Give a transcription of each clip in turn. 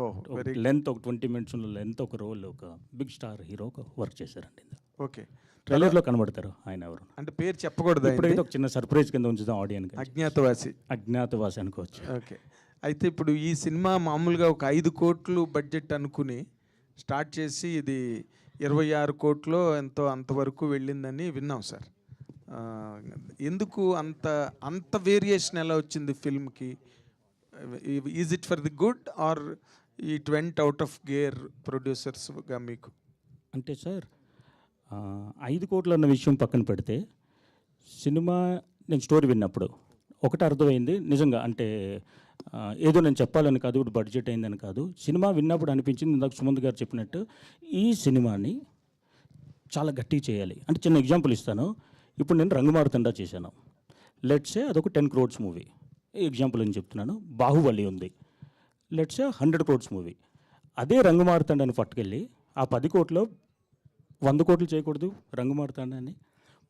ఓహ్! Very length ఒక 20 minutes length ఒక role ఒక బిగ్ స్టార్ హీరో వర్క్ చేశారండి. ఓకే. ట్రైలర్లో కనబడతారు ఆయన ఎవరు అంటే పేరు చెప్పకూడదు. ఇప్పుడైతే ఒక చిన్న సర్ప్రైజ్ కింద ఉంచుదాం ఆడియన్కి. అజ్ఞాతవాసి. అజ్ఞాతవాసి అనుకోవచ్చు. ఓకే. అయితే ఇప్పుడు ఈ సినిమా మామూలుగా ఒక 5 కోట్లు బడ్జెట్ అనుకుని స్టార్ట్ చేసి ఇది 26 కోట్లో ఎంతో అంతవరకు వెళ్ళిందని విన్నాం సార్. ఆ, ఎందుకు అంత అంత వేరియేషన్ ఎలా వచ్చింది ఫిల్మ్కి? Is it for the good or it went out of gear ప్రొడ్యూసర్స్గా మీకు? అంటే సార్ 5 కోట్లు అన్న విషయం పక్కన పెడితే సినిమా నేను స్టోరీ విన్నప్పుడు ఒకటి అర్థమైంది నిజంగా. అంటే ఏదో నేను చెప్పాలని కాదు, ఇప్పుడు బడ్జెట్ అయిందని కాదు, సినిమా విన్నప్పుడు అనిపించింది ఇందాక సుమంత్ గారు చెప్పినట్టు ఈ సినిమాని చాలా గట్టిగా చేయాలి. అంటే చిన్న ఎగ్జాంపుల్ ఇస్తాను. ఇప్పుడు నేను రంగుమారుతండా చేశాను, లెట్సే అదొక 10 crores మూవీ ఎగ్జాంపుల్ అని చెప్తున్నాను. బాహుబలి ఉంది, లెట్సే 100 crores మూవీ. అదే రంగుమారుతండాన్ని పట్టుకెళ్ళి ఆ 10 కోట్లో 100 కోట్లు చేయకూడదు రంగుమారుతండాన్ని.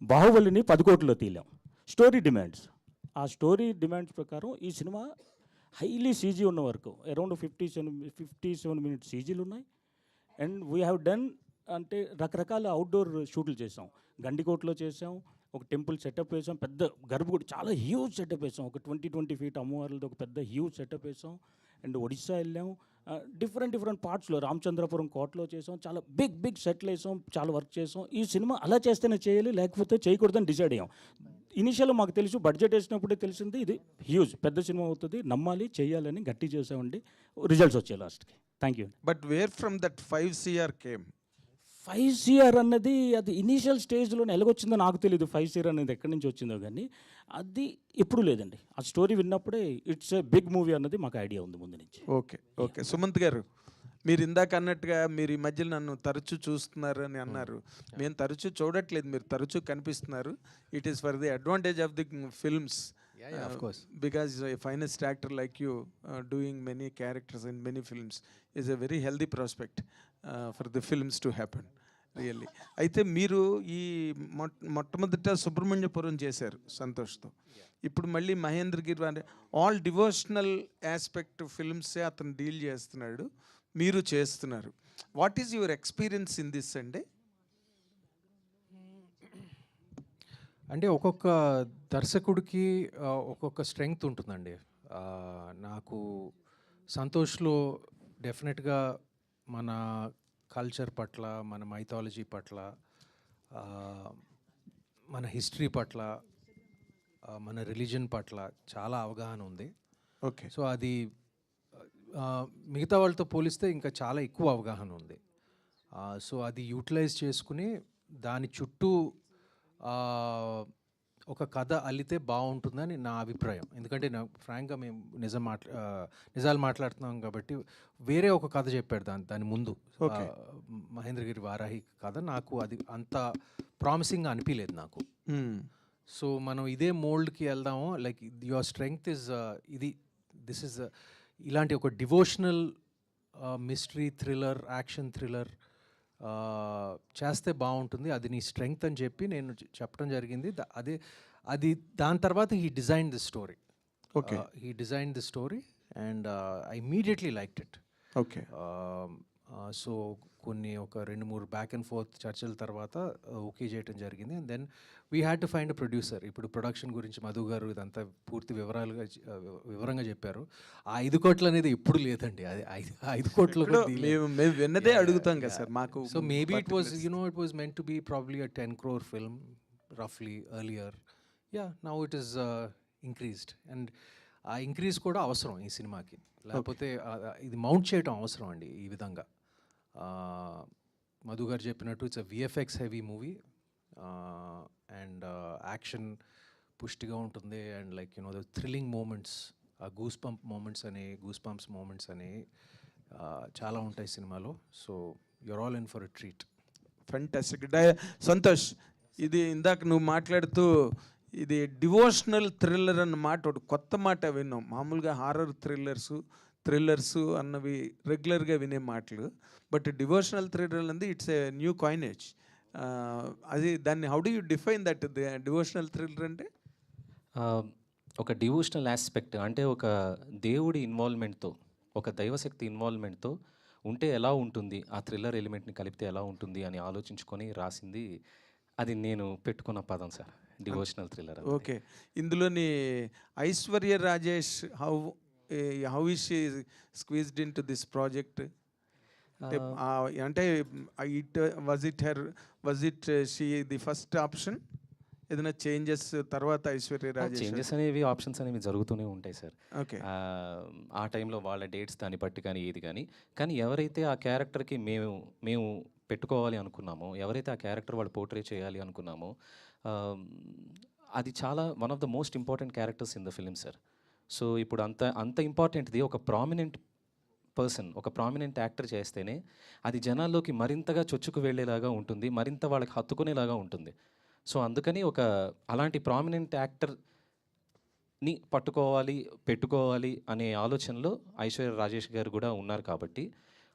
బాహుబలిని 10 కోట్లలో తీయలేం. స్టోరీ డిమాండ్స్, ఆ స్టోరీ డిమాండ్స్ ప్రకారం ఈ సినిమా హైలీ సీజీ ఉన్న వరకు అరౌండ్ 57 minutes సీజీలు ఉన్నాయి. అండ్ వీ హ్యావ్ డన్ అంటే రకరకాల అవుట్డోర్ షూట్లు చేసాం. గండికోటలో చేసాం, ఒక టెంపుల్ సెటప్ వేసాం, పెద్ద గర్భగుడి చాలా హ్యూజ్ సెటప్ వేసాం, ఒక 20 feet అమ్మవార్లతో ఒక పెద్ద హ్యూజ్ సెటప్ వేసాం. అండ్ ఒడిస్సా వెళ్ళాం, డిఫరెంట్ పార్ట్స్లో రామచంద్రపురం కోటలో చేసాం, చాలా బిగ్ సెట్లు వేసాం, చాలా వర్క్ చేసాం. ఈ సినిమా అలా చేస్తేనే చేయాలి, లేకపోతే చేయకూడదని డిసైడ్ అయ్యాం. ఇనిషియల్ మాకు తెలుసు, బడ్జెట్ వేసినప్పుడే తెలిసింది ఇది హ్యూజ్ పెద్ద సినిమా అవుతుంది, నమ్మాలి, చేయాలని గట్టి చేసామండి. రిజల్ట్స్ వచ్చాయి లాస్ట్కి. Thank you. But where from that 5 CR came? 5 CR అన్నది అది ఇనీషియల్ స్టేజ్లోనే ఎలాగొచ్చిందో నాకు తెలియదు. 5 CR అనేది ఎక్కడి నుంచి వచ్చిందో కానీ అది ఎప్పుడు లేదండి. ఆ స్టోరీ విన్నప్పుడే ఇట్స్ ఏ బిగ్ మూవీ అన్నది మాకు ఐడియా ఉంది ముందు నుంచి. ఓకే. సుమంత్ గారు, మీరు ఇందాక అన్నట్టుగా మీరు ఈ మధ్యలో నన్ను తరచూ చూస్తున్నారు అని అన్నారు. మేము తరచూ చూడట్లేదు, మీరు తరచూ కనిపిస్తున్నారు. It is for the advantage of the films. Of course. Because a finest actor like you doing many characters in many films is a very healthy prospect for the films to happen, really. అయితే మీరు ఈ మొట్టమొదట సుబ్రహ్మణ్యపురం చేశారు సంతోష్తో. ఇప్పుడు మళ్ళీ మహేంద్రగిరి అంటే all devotional aspect ఫిల్మ్సే అతను deal చేస్తున్నాడు, మీరు చేస్తున్నారు. What is your experience in this అండి? అంటే ఒక్కొక్క దర్శకుడికి ఒక్కొక్క స్ట్రెంగ్త్ ఉంటుందండి. నాకు సంతోష్లో డెఫినెట్గా మన కల్చర్ పట్ల, మన మైథాలజీ పట్ల, మన హిస్టరీ పట్ల, మన రిలీజన్ పట్ల చాలా అవగాహన ఉంది. ఓకే. సో అది మిగతా వాళ్ళతో పోలిస్తే ఇంకా చాలా ఎక్కువ అవగాహన ఉంది. సో అది యూటిలైజ్ చేసుకుని దాని చుట్టూ ఒక కథ అల్లితే బాగుంటుందని నా అభిప్రాయం. ఎందుకంటే ఫ్రాంక్గా మేము నిజాలు మాట్లాడుతున్నాం కాబట్టి వేరే ఒక కథ చెప్పాడు దాని ముందు, మహేంద్రగిరి వారాహి కథ. నాకు అది అంత ప్రామిసింగ్గా అనిపించలేదు నాకు. సో మనం ఇదే మోల్డ్కి వెళ్దాము, like your strength is this is ఇలాంటి ఒక devotional mystery thriller, action thriller చేస్తే బాగుంటుంది, అది నీ స్ట్రెంగ్త్ అని చెప్పి నేను చెప్పడం జరిగింది. అది దాని తర్వాత he design the story. Okay. He design the story and I immediately liked it. Okay. So కొన్ని ఒక 2-3 బ్యాక్ అండ్ ఫోర్త్ చర్చల తర్వాత ఓకే చేయడం జరిగింది. And then we had to find a producer. ఇప్పుడు ప్రొడక్షన్ గురించి మధు గారు ఇదంతా పూర్తి వివరంగా చెప్పారు. ఆ 5 కోట్లు అనేది ఎప్పుడు లేదండి. అది 5 కోట్లు మేము విన్నదే అడుగుతాం కదా సార్ మాకు. So maybe it was meant to be probably a 10 crore film రఫ్లీ earlier. Now it is increased. And ఆ ఇంక్రీజ్ కూడా అవసరం ఈ సినిమాకి, లేకపోతే ఇది మౌంట్ చేయడం అవసరం అండి ఈ విధంగా. మధు గారు చెప్పినట్టు it's a VFX heavy movie and action పుష్టిగా ఉంటుంది. And like the thrilling moments, goosebumps moments అని చాలా ఉంటాయి సినిమాలో. So you're all in for a treat. Fantastic. Santosh, ఇది ఇందాక నువ్వు మాట్లాడుతూ ఇది డివోషనల్ థ్రిల్లర్ అన్న మాట ఒకటి కొత్త మాట విన్నాం. మామూలుగా హారర్ థ్రిల్లర్స్ అన్నవి రెగ్యులర్గా వినే మాటలు, బట్ డివోషనల్ థ్రిల్లర్ అనేది ఇట్స్ ఏ న్యూ కాయినేజ్. అది దాన్ని how do you define that devotional thriller అంటే? ఒక డివోషనల్ ఆస్పెక్ట్ అంటే ఒక దేవుడి ఇన్వాల్వ్మెంట్తో ఒక దైవశక్తి ఇన్వాల్వ్మెంట్తో ఉంటే ఎలా ఉంటుంది, ఆ థ్రిల్లర్ ఎలిమెంట్ని కలిపితే ఎలా ఉంటుంది అని ఆలోచించుకొని రాసింది అది నేను పెట్టుకున్న పదం సార్, డివోషనల్ థ్రిల్లర్. ఓకే, ఇందులోని Aishwarya Rajesh how is she squeezed in to this project? అంటే it was it she the first option? ఏదైనా చేంజెస్ తర్వాత ఐశ్వర్య రాజేష్? చేంజెస్ అనేవి, ఆప్షన్స్ అనేవి జరుగుతూనే ఉంటాయి సార్. ఓకే, ఆ టైంలో వాళ్ళ డేట్స్ దాన్ని బట్టి కానీ ఏది కానీ ఎవరైతే ఆ క్యారెక్టర్కి మేము పెట్టుకోవాలి అనుకున్నామో, ఎవరైతే ఆ క్యారెక్టర్ వాళ్ళు పోర్ట్రే చేయాలి అనుకున్నామో, అది చాలా one of the most important characters in the film sir. So ఇప్పుడు అంత ఇంపార్టెంట్ది ఒక ప్రామినెంట్ పర్సన్, ఒక ప్రామినెంట్ యాక్టర్ చేస్తేనే అది జనాల్లోకి మరింతగా చొచ్చుకు వెళ్ళేలాగా ఉంటుంది, మరింత వాళ్ళకి హత్తుకునేలాగా ఉంటుంది. సో అందుకని అలాంటి ప్రామినెంట్ యాక్టర్ని పెట్టుకోవాలి అనే ఆలోచనలో ఐశ్వర్య రాజేష్ గారు కూడా ఉన్నారు కాబట్టి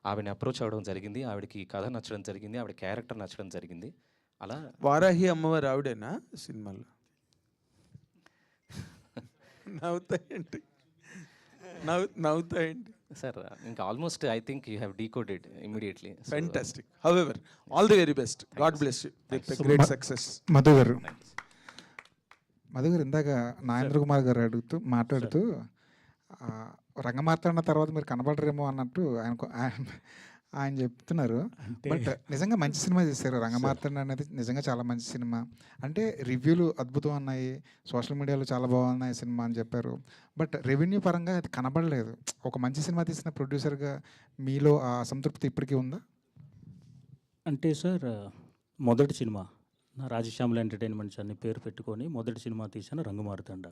ఆవిడని అప్రోచ్ అవ్వడం జరిగింది. ఆవిడకి కథ నచ్చడం జరిగింది, ఆవిడ క్యారెక్టర్ నచ్చడం జరిగింది. అలా వారాహి అమ్మవారు ఆవిడేనా సినిమాలో? నవ్వుతాయండి, నవ్వుతాయండి సార్. ఇంకా almost I think you have decoded immediately. Fantastic. However, all the very best. God bless you with great success. Madhu గారు ఇందాక నాగేంద్ర కుమార్ గారు మాట్లాడుతూ రంగమార్తాండ తర్వాత మీరు కనబడరేమో అన్నట్టు ఆయన చెప్తున్నారు. బట్ నిజంగా మంచి సినిమా చేశారు. రంగమార్తాండ అనేది నిజంగా చాలా మంచి సినిమా. అంటే రివ్యూలు అద్భుతం ఉన్నాయి, సోషల్ మీడియాలో చాలా బాగున్నాయి సినిమా అని చెప్పారు. బట్ రెవెన్యూ పరంగా అది కనబడలేదు. ఒక మంచి సినిమా తీసిన ప్రొడ్యూసర్గా మీలో ఆ అసంతృప్తి ఇప్పటికీ ఉందా? అంటే సార్, మొదటి సినిమా నా రాజశ్యామల ఎంటర్టైన్మెంట్స్ అని పేరు పెట్టుకొని మొదటి సినిమా తీసాను రంగమార్తాండ.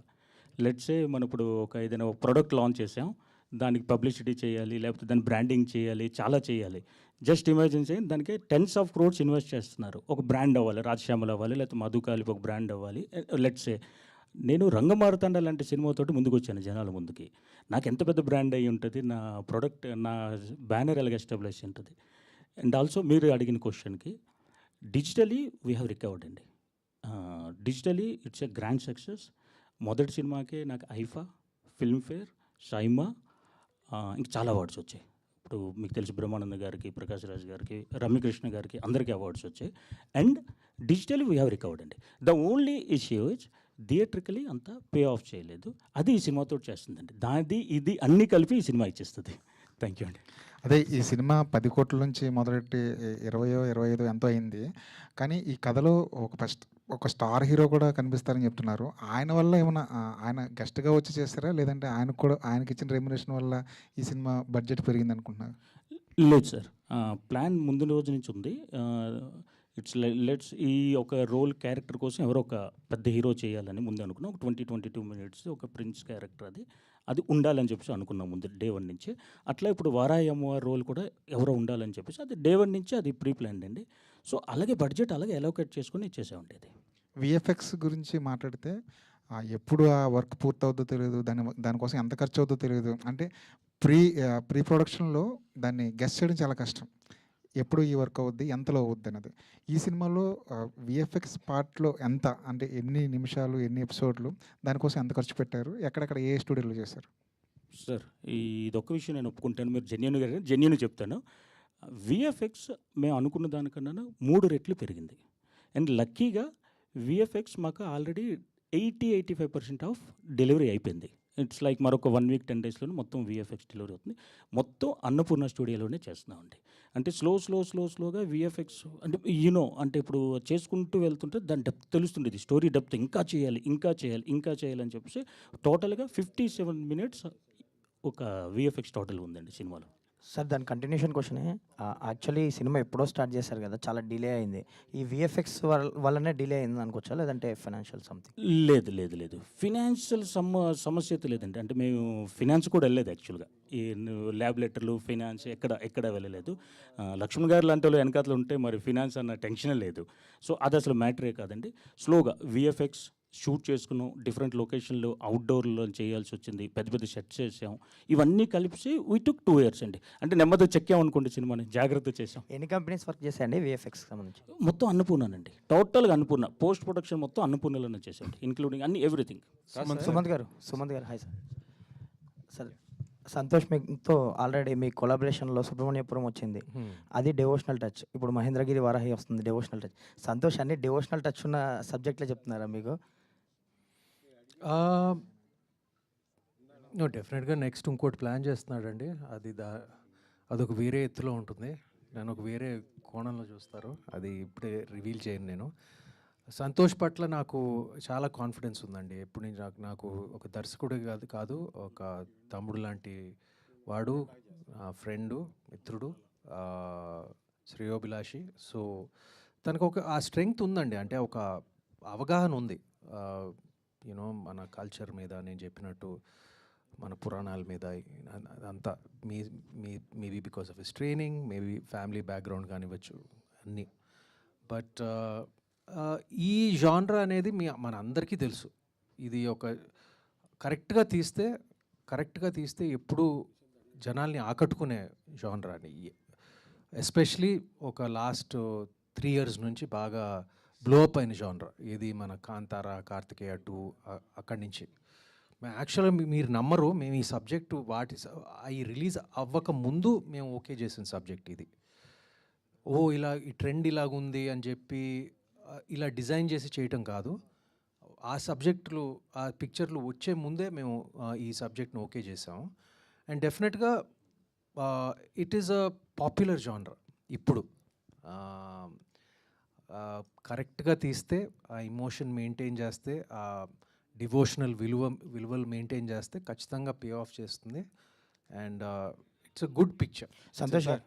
లెట్సే మనం ఇప్పుడు ఏదైనా ఒక ప్రోడక్ట్ లాంచ్ చేసాం, దానికి పబ్లిసిటీ చేయాలి, లేకపోతే దాని బ్రాండింగ్ చేయాలి, చాలా చేయాలి. జస్ట్ ఇమాజిన్ చేయండి, దానికి టెన్స్ ఆఫ్ క్రోర్స్ ఇన్వెస్ట్ చేస్తున్నారు. ఒక బ్రాండ్ అవ్వాలి, రాజశ్యామల అవ్వాలి, లేకపోతే మధుకాలికి ఒక బ్రాండ్ అవ్వాలి. లెట్సే నేను రంగమార్తాండ లాంటి సినిమాతోటి ముందుకు వచ్చాను జనాల ముందుకి. నాకు ఎంత పెద్ద బ్రాండ్ అయ్యి ఉంటుంది, నా ప్రోడక్ట్, నా బ్యానర్ ఎలాగ ఎస్టాబ్లిష్ ఉంటుంది. అండ్ ఆల్సో మీరు అడిగిన క్వశ్చన్కి డిజిటలీ వీ హ్యావ్ రికవర్డ్ అండి. Digitally it's a grand success. మొదటి సినిమాకే నాకు ఐఫా, ఫిల్మ్ఫేర్, సైమా, ఇంకా చాలా అవార్డ్స్ వచ్చాయి. ఇప్పుడు మీకు తెలిసి బ్రహ్మానంద గారికి, ప్రకాష్ రాజ్ గారికి, రమ్యకృష్ణ గారికి అందరికీ అవార్డ్స్ వచ్చాయి. And digitally we have recovered అండి. ద ఓన్లీ ఇష్యూ ఇస్ థియేట్రికలీ అంతా పే ఆఫ్ చేయలేదు. అది ఈ సినిమాతో చేస్తుందండి. ఇది అన్నీ కలిపి ఈ సినిమా ఇచ్చేస్తుంది. థ్యాంక్ యూ అండి. అదే ఈ సినిమా 10 కోట్ల నుంచి మొదలెట్టి 25 ఎంతో అయింది. కానీ ఈ కథలో ఒక స్టార్ హీరో కూడా కనిపిస్తారని చెప్తున్నారు. ఆయన వల్ల ఏమైనా ఆయన గెస్ట్గా వచ్చి చేస్తారా, లేదంటే ఆయనకి ఇచ్చిన రెమ్యునరేషన్ వల్ల ఈ సినిమా బడ్జెట్ పెరిగింది అనుకుంటున్నారు? లేదు సార్, ప్లాన్ ముందు రోజు నుంచి ఉంది. లెట్స్ ఈ ఒక రోల్ క్యారెక్టర్ కోసం ఎవరో ఒక పెద్ద హీరో చేయాలని ముందు అనుకున్నాం. ఒక 22 మినిట్స్ ఒక ప్రిన్స్ క్యారెక్టర్ అది ఉండాలని చెప్పేసి అనుకున్నాం ముందు డే 1 నుంచి. అట్లా ఇప్పుడు వారాయి అమ్మవారి రోల్ కూడా ఎవరో ఉండాలని చెప్పేసి అది డే 1 నుంచి అది ప్రీ ప్లాన్డ్ అండి. సో అలాగే బడ్జెట్ అలాగే అలోకేట్ చేసుకొని ఇచ్చేసామండి. అది విఎఫ్ఎక్స్ గురించి మాట్లాడితే ఎప్పుడు ఆ వర్క్ పూర్తవుద్దో తెలియదు, దానికోసం ఎంత ఖర్చు అవుతుందో తెలియదు. అంటే ప్రీ ప్రొడక్షన్లో దాన్ని గెస్ చేయడం చాలా కష్టం. ఎప్పుడు ఈ వర్క్ అవుద్ది, ఎంతలో అవుద్ది అన్నది. ఈ సినిమాలో విఎఫ్ఎక్స్ పార్ట్లో ఎంత, అంటే ఎన్ని నిమిషాలు, ఎన్ని ఎపిసోడ్లు, దానికోసం ఎంత ఖర్చు పెట్టారు, ఎక్కడెక్కడ ఏ స్టూడియోలో చేశారు? సార్, ఇదొక్క విషయం నేను ఒప్పుకుంటాను, మీరు జెన్యూన్ చెప్తాను. విఎఫ్ఎక్స్ మేము అనుకున్న దానికన్నా 3 రెట్లు పెరిగింది. అండ్ లక్కీగా విఎఫ్ఎక్స్ మాకు ఆల్రెడీ 80-85% ఆఫ్ డెలివరీ అయిపోయింది. ఇట్స్ లైక్ మరొక 1 వీక్ 10 డేస్లోనే మొత్తం విఎఫ్ఎక్స్ డెలివరీ అవుతుంది. మొత్తం అన్నపూర్ణ స్టూడియోలోనే చేస్తున్నామండి. అంటే స్లోగా విఎఫ్ఎక్స్ అంటే అంటే ఇప్పుడు చేసుకుంటూ వెళ్తుంటే దాని డెప్త్ తెలుస్తుండేది, స్టోరీ డెప్త్ ఇంకా చేయాలి అని చెప్పేసి టోటల్గా 57 మినిట్స్ ఒక విఎఫ్ఎక్స్ టోటల్ ఉందండి సినిమాలో. సార్, దాని కంటిన్యూషన్ క్వశ్చనే. యాక్చువల్లీ ఈ సినిమా ఎప్పుడో స్టార్ట్ చేశారు కదా, చాలా డిలే అయింది. ఈ విఎఫ్ఎక్స్ వల్లనే డిలే అయింది అనుకోవచ్చా, లేదంటే ఫైనాన్షియల్ సంథింగ్? లేదు ఫినాన్షియల్ సమస్య అయితే లేదండి. అంటే మేము ఫినాన్స్ కూడా వెళ్ళలేదు యాక్చువల్గా. ఈ ల్యాబ్ లెటర్లు, ఫినాన్స్ ఎక్కడ వెళ్ళలేదు. లక్ష్మణ్ గారు లాంటి వాళ్ళు వెనకాతలు ఉంటే మరి ఫినాన్స్ అన్న టెన్షనే లేదు. సో అది అసలు మ్యాటరే కాదండి. స్లోగా విఎఫ్ఎక్స్ షూట్ చేసుకున్నాం, డిఫరెంట్ లొకేషన్లో అవుట్డోర్లో చేయాల్సి వచ్చింది, పెద్ద సెట్స్ చేసాం. ఇవన్నీ కలిపి వీ టుక్ 2 years అండి. అంటే నెమ్మదిగా చెక్కామనుకోండి, సినిమాని జాగ్రత్త చేసాం. ఎన్ని కంపెనీస్ వర్క్ చేశాయండి విఎఫ్ఎక్స్ సంబంధించి? మొత్తం అన్నపూర్ణనండి, టోటల్గా అన్నపూర్ణ. పోస్ట్ ప్రొడక్షన్ మొత్తం అన్నపూర్ణలోనే చేసాం, ఇంక్లూడింగ్ అన్ని ఎవ్రీథింగ్. సుమంత్ గారు హాయ్ సార్. సంతోష్ మీతో ఆల్రెడీ మీ కొలాబరేషన్లో సుబ్రహ్మణ్యపురం వచ్చింది, అది డివోషనల్ టచ్. ఇప్పుడు మహేంద్రగిరి వారాహి వస్తుంది డివోషనల్ టచ్. సంతోష్ అన్ని డివోషనల్ టచ్ ఉన్న సబ్జెక్ట్లే చెప్తున్నారా మీకు? డెఫినెట్గా నెక్స్ట్ ఇంకోటి ప్లాన్ చేస్తున్నాడండి. అదొక వేరే ఎత్తులో ఉంటుంది. నేను ఒక వేరే కోణంలో చూస్తారు. అది ఇప్పుడే రివీల్ చేయను నేను. సంతోష్ పట్ల నాకు చాలా కాన్ఫిడెన్స్ ఉందండి. ఎప్పుడు నుంచి నాకు ఒక దర్శకుడు కాదు ఒక తమ్ముడు లాంటి వాడు, ఫ్రెండు, మిత్రుడు, శ్రేయోభిలాషి. సో తనకు ఒక ఆ స్ట్రెంగ్త్ ఉందండి. అంటే ఒక అవగాహన ఉంది యూనో మన కల్చర్ మీద, నేను చెప్పినట్టు మన పురాణాల మీద అంతా. Maybe because of his training, maybe family background కానివ్వచ్చు, అన్నీ. బట్ ఈ జాన్రా అనేది మన అందరికీ తెలుసు. ఇది ఒక కరెక్ట్గా తీస్తే ఎప్పుడు జనాల్ని ఆకట్టుకునే జాన్రా అని. ఎస్పెషలీ ఒక లాస్ట్ 3 years నుంచి బాగా బ్లోఅప్ అయిన జాన్రా. ఇది మన కాంతారా, కార్తికేయ 2 అక్కడి నుంచి. యాక్చువల్గా మీరు నమ్మరు, మేము ఈ సబ్జెక్టు అవి రిలీజ్ అవ్వక ముందు మేము ఓకే చేసిన సబ్జెక్ట్ ఇది. ఇలా ఈ ట్రెండ్ ఇలాగుంది అని చెప్పి ఇలా డిజైన్ చేసి చేయటం కాదు. ఆ సబ్జెక్టులు, ఆ పిక్చర్లు వచ్చే ముందే మేము ఈ సబ్జెక్ట్ని ఓకే చేసాము. అండ్ డెఫినెట్గా it is a popular genre ఇప్పుడు. కరెక్ట్గా తీస్తే, ఆ ఇమోషన్ మెయింటైన్ చేస్తే, ఆ డివోషనల్ విలువలు మెయింటైన్ చేస్తే ఖచ్చితంగా పే ఆఫ్ చేస్తుంది. And it's a good picture. Santosh గారు,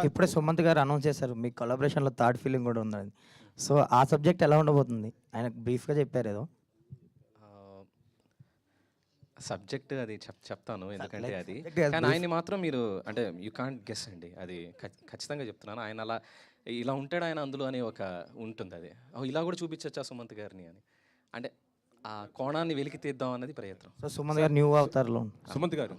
ఇప్పుడే సుమంత్ గారు అనౌన్స్ చేశారు మీ కొలాబరేషన్లో థర్డ్ ఫిలిం కూడా ఉందని. సో ఆ సబ్జెక్ట్ ఎలా ఉండబోతుంది? ఆయన బ్రీఫ్గా చెప్పారు ఏదో. సబ్జెక్ట్ అది చెప్తాను, ఎందుకంటే అది కానీ ఆయన్ని మాత్రం మీరు అంటే యూ కాంట్ గెస్ అండి. అది ఖచ్చితంగా చెప్తున్నాను. ఆయన అలా ఇలా ఉంటాడు ఆయన అందులో అని ఒక ఉంటుంది. అది ఇలా కూడా చూపించచ్చా సుమంత్ గారిని అని, అంటే ఆ కోణాన్ని వెలికి తీద్దాం అన్నది ప్రయత్నం. సో సుమంత్ గారు న్యూ అవతార్లో. సుమంత్ గారు,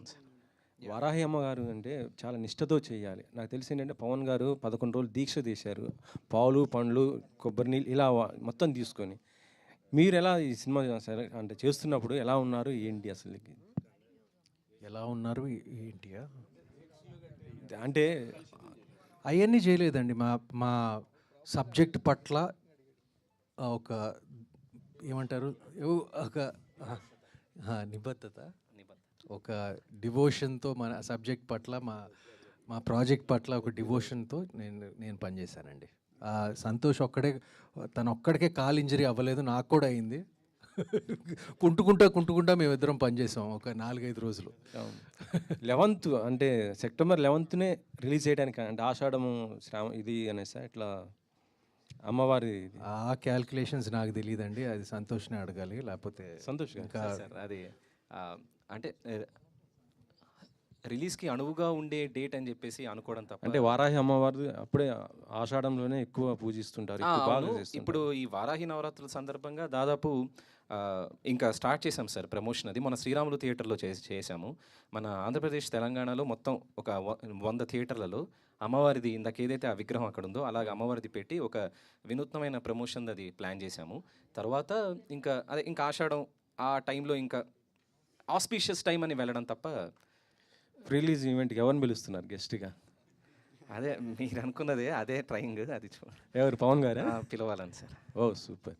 వారాహి అమ్మగారు అంటే చాలా నిష్ఠతో చేయాలి. నాకు తెలిసి ఏంటంటే పవన్ గారు 11 రోజులు దీక్ష తీశారు, పాలు పండ్లు కొబ్బరి నీళ్ళు ఇలా మొత్తం తీసుకొని. మీరు ఎలా ఈ సినిమా అంటే చేస్తున్నప్పుడు ఎలా ఉన్నారు ఏంటి, అసలు ఎలా ఉన్నారు ఏంటియా అంటే అవన్నీ చేయలేదండి. మా సబ్జెక్ట్ పట్ల ఒక ఏమంటారు, ఒక నిబద్ధత, ఒక డివోషన్తో మన సబ్జెక్ట్ పట్ల, మా ప్రాజెక్ట్ పట్ల ఒక డివోషన్తో నేను పనిచేశానండి. సంతోష్ తను ఒక్కడికే కాల్ ఇంజరీ అవ్వలేదు, నాకు కూడా అయింది. కుంటుకుంటా మేమిద్దరం పనిచేసాం ఒక 4-5 రోజులు. 11th అంటే సెప్టెంబర్ 11నే రిలీజ్ చేయడానికి, అంటే ఆషాఢము ఇది అనేసి ఇట్లా అమ్మవారి. ఆ క్యాల్కులేషన్స్ నాకు తెలియదండి, అది సంతోష్నే అడగాలి. లేకపోతే సంతోష్ ఇంకా అది అంటే రిలీజ్కి అణువుగా ఉండే డేట్ అని చెప్పేసి అనుకోవడం తప్ప. అంటే వారాహి అమ్మవారి అప్పుడే ఆషాఢంలోనే ఎక్కువ పూజిస్తుంటారు, ఇప్పుడు ఈ వారాహి నవరాత్రుల సందర్భంగా దాదాపు ఇంకా స్టార్ట్ చేసాం సార్ ప్రమోషన్. అది మన శ్రీరాములు థియేటర్లో చేసాము. మన ఆంధ్రప్రదేశ్ తెలంగాణలో మొత్తం ఒక 100 థియేటర్లలో అమ్మవారిది ఇందాక ఏదైతే ఆ విగ్రహం అక్కడ ఉందో అలాగే అమ్మవారిది పెట్టి ఒక వినూత్నమైన ప్రమోషన్ అది ప్లాన్ చేశాము. తర్వాత ఇంకా ఆషాఢం ఆ టైంలో ఇంకా ఆస్పీషియస్ టైం అని వెళ్ళడం తప్ప. రిలీజ్ ఈవెంట్కి ఎవరిని పిలుస్తున్నారు గెస్ట్గా? అదే మీరు అనుకున్నదే, అదే ట్రైంగ్. అది ఎవరు, పవన్ గారు పిలవాలని సార్. ఓ సూపర్.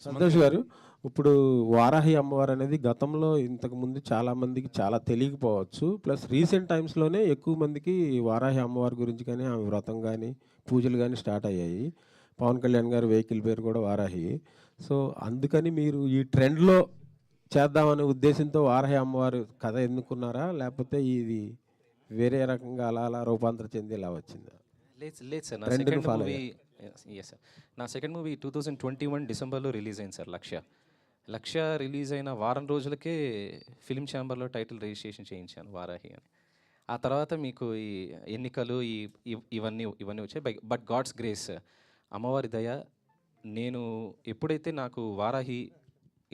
సంతోష్ గారు, ఇప్పుడు వారాహి అమ్మవారు అనేది గతంలో ఇంతకుముందు చాలామందికి చాలా తెలియకపోవచ్చు. ప్లస్ రీసెంట్ టైమ్స్లోనే ఎక్కువ మందికి వారాహి అమ్మవారి గురించి కానీ ఆమె వ్రతం కానీ పూజలు కానీ స్టార్ట్ అయ్యాయి. పవన్ కళ్యాణ్ గారు వెహికల్ పేరు కూడా వారాహి. సో అందుకని మీరు ఈ ట్రెండ్లో చేద్దామనే ఉద్దేశంతో వారాహి అమ్మవారు కథ ఎన్నుకున్నారా, లేకపోతే ఇది వేరే రకంగా అలా రూపాంతరం చెంది ఇలా వచ్చిందా? లేదు సార్, నా సెకండ్ మూవీ 2021 డిసెంబర్లో రిలీజ్ అయింది సార్. లక్ష్య రిలీజ్ అయిన వారం రోజులకే ఫిలిం ఛాంబర్లో టైటిల్ రిజిస్ట్రేషన్ చేయించాను వారాహి అని. ఆ తర్వాత మీకు ఈ ఎన్నికలు ఇవన్నీ వచ్చాయి. బట్ గాడ్స్ గ్రేస్, అమ్మవారి దయ, నేను ఎప్పుడైతే నాకు వారాహి